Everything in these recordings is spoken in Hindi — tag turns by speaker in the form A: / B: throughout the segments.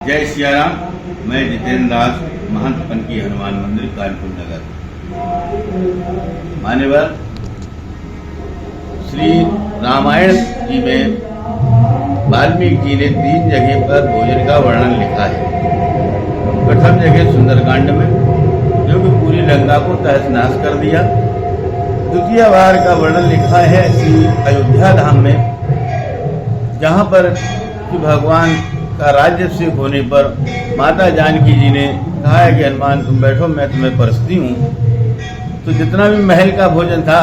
A: जय सियाराम। मैं जितेंद्र दास, महंत पंकी हनुमान मंदिर कानपुर नगर। मान्यवर, श्री रामायण जी में वाल्मीकि जी ने 3 जगह पर भोजन का वर्णन लिखा है। प्रथम जगह सुंदरकांड में, जो कि पूरी लंका को तहस नहस कर दिया। द्वितीय बार का वर्णन लिखा है श्री अयोध्या धाम में, जहाँ पर कि भगवान का राज्याभिषेक होने पर माता जानकी जी ने कहा है कि हनुमान तुम बैठो, मैं तुम्हें परसती हूँ। तो जितना भी महल का भोजन था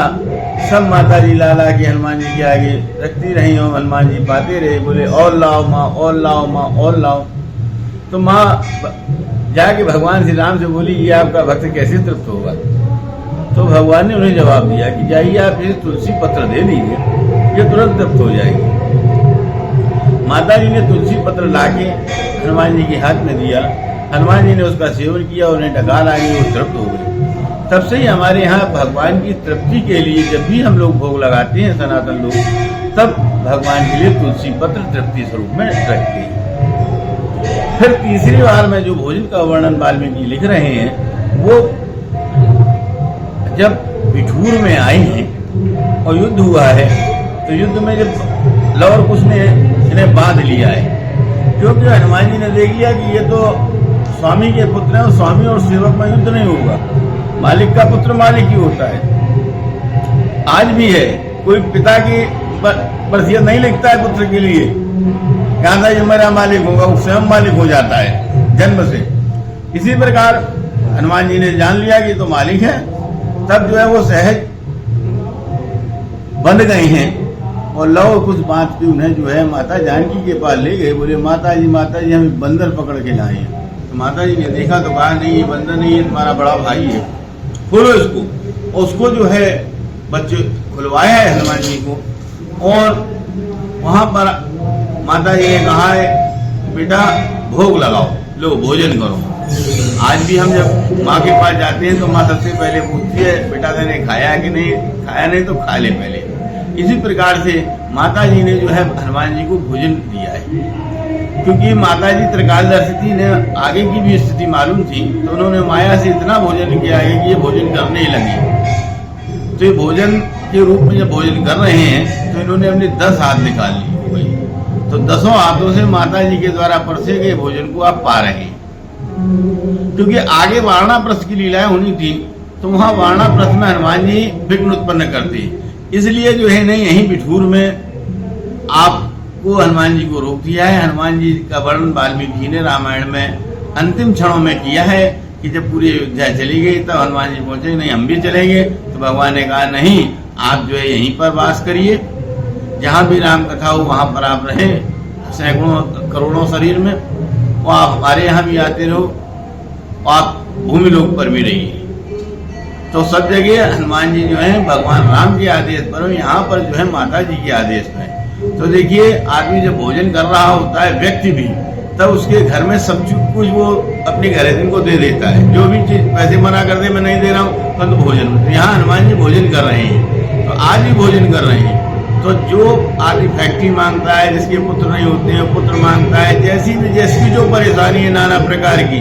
A: सब माता जी लाला के हनुमान जी के आगे रखती रही हो। हनुमान जी पाते रहे, बोले और लाओ माँ, और लाओ माँ, और लाओ। तो माँ जाके भगवान श्री राम से बोली, ये आपका भक्त कैसे तृप्त होगा? तो भगवान ने उन्हें जवाब दिया कि जाइए आप इसे तुलसी पत्र दे दीजिए, ये तुरंत तृप्त हो जाएगी। माता जी ने तुलसी पत्र लाके हनुमान जी के हाथ में दिया। हनुमान जी ने उसका सेवन किया, उन्हें डकार आ गई, वो तृप्त हो गई। तब से ही हमारे यहाँ भगवान की तृप्ति के लिए जब भी हम लोग भोग लगाते हैं सनातन लोग, तब भगवान के लिए तुलसी पत्र तृप्ति स्वरूप में रखते हैं। फिर तीसरी बार में जो भोजन का वर्णन वाल्मीकि लिख रहे हैं, वो जब बिठूर में आई हैं और युद्ध हुआ है, तो युद्ध में जब लव कुश ने इन्हें बांध लिया है, क्योंकि हनुमान जी ने देख लिया कि ये तो स्वामी के पुत्र हैं, स्वामी और सेवक में युद्ध नहीं होगा। मालिक का पुत्र मालिक ही होता है। आज भी है, कोई पिता की वसीयत नहीं लिखता है पुत्र के लिए, कहता है मेरा मालिक होगा, वो स्वयं मालिक हो जाता है जन्म से। इसी प्रकार हनुमान जी ने जान लिया कि तो मालिक है, तब जो है वो सहज बंध गए हैं और लव कुछ बात की उन्हें जो है माता जानकी के पास ले गए। बोले माता जी हमें बंदर पकड़ के लाए हैं। तो माता जी ने देखा तो कहा नहीं, ये बंदर नहीं है, तुम्हारा बड़ा भाई है, खोलो इसको। उसको जो है बच्चे खुलवाया है हनुमान जी को, और वहां पर माता जी ने कहा है बेटा भोग लगाओ, लो भोजन करो। आज भी हम जब माँ के पास जाते हैं तो माँ सबसे पहले पूछती है बेटा तूने खाया कि नहीं, खाया नहीं तो खा ले पहले। इसी प्रकार से माता जी ने जो है हनुमान जी को भोजन दिया है, क्योंकि माता जी त्रिकालदर्शी ने आगे की भी स्थिति मालूम थी, तो उन्होंने माया से इतना भोजन किया है कि ये भोजन करने ही लगी। तो ये भोजन के रूप में जब भोजन कर रहे हैं तो इन्होंने अपने 10 हाथ निकाल लिए। तो 10 हाथों से माता जी के द्वारा परसे गए भोजन को आप पा रहे हैं। क्योंकि आगे वारणाप्रस्थ की लीलाएं होनी थी, तो वहां वारणाप्रस्थ में हनुमान जी विघ्न उत्पन्न करते, इसलिए जो है नहीं यहीं बिठूर में आपको हनुमान जी को रोक दिया है। हनुमान जी का वर्णन वाल्मीकि जी ने रामायण में अंतिम क्षणों में किया है कि जब पूरी अयोध्या चली गई तब हनुमान जी पहुंचे, नहीं हम भी चलेंगे। तो भगवान ने कहा नहीं, आप जो है यहीं पर वास करिए, जहाँ भी राम कथा हो वहाँ पर आप रहें, सैकड़ों करोड़ों शरीर में, और आप हमारे यहाँ भी आते रहो, आप भूमि लोक पर भी रहिए। तो सब जगह हनुमान जी जो है भगवान राम के आदेश पर, यहाँ पर जो है माता जी के आदेश पर। तो देखिए, आदमी जब भोजन कर रहा होता है, व्यक्ति भी, तब उसके घर में सब कुछ वो अपने घरेदिन को दे देता है। जो भी चीज पैसे मना कर दे मैं नहीं दे रहा हूँ, परंतु भोजन में, तो यहाँ हनुमान जी भोजन कर रहे हैं, तो आज भी भोजन कर रहे हैं। तो जो आदमी फैक्ट्री मांगता है, जिसके पुत्र नहीं होते हैं, पुत्र मांगता है, जैसी जो परेशानी है नाना प्रकार की,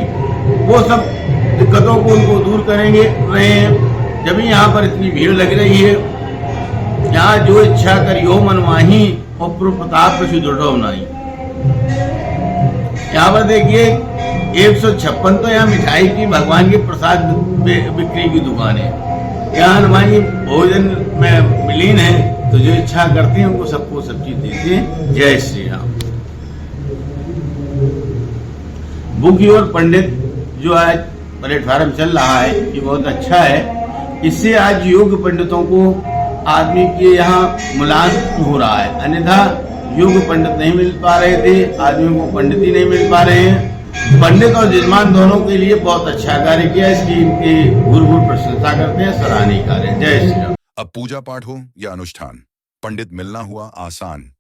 A: वो सब दिक्कतों को उनको दूर करेंगे रहे हैं। जब यहाँ पर इतनी भीड़ लग रही है, यहाँ जो इच्छा करियो मन माही और प्रताप प्रसिद्ध दृढ़ नहीं। यहाँ पर देखिए 156 तो यहाँ मिठाई की भगवान के प्रसाद बिक्री की दुकान है। यहाँ हनुमान जी भोजन में विलीन है, तो जो इच्छा करते हैं उनको सबको सब चीज देते हैं। जय श्री राम। बुक योर पंडित जो आज प्लेटफार्म चल रहा है, ये बहुत अच्छा है। इससे आज योग पंडितों को आदमी के यहाँ मुलाकात हो रहा है, अन्यथा योग पंडित नहीं मिल पा रहे थे, आदमियों को पंडित ही नहीं मिल पा रहे हैं। पंडित और यजमान दोनों के लिए बहुत अच्छा कार्य किया, इसकी इनके गुरु प्रशंसा करते हैं, सराहनीय कार्य। जय श्री राम।
B: अब पूजा पाठ हो या अनुष्ठान, पंडित मिलना हुआ आसान।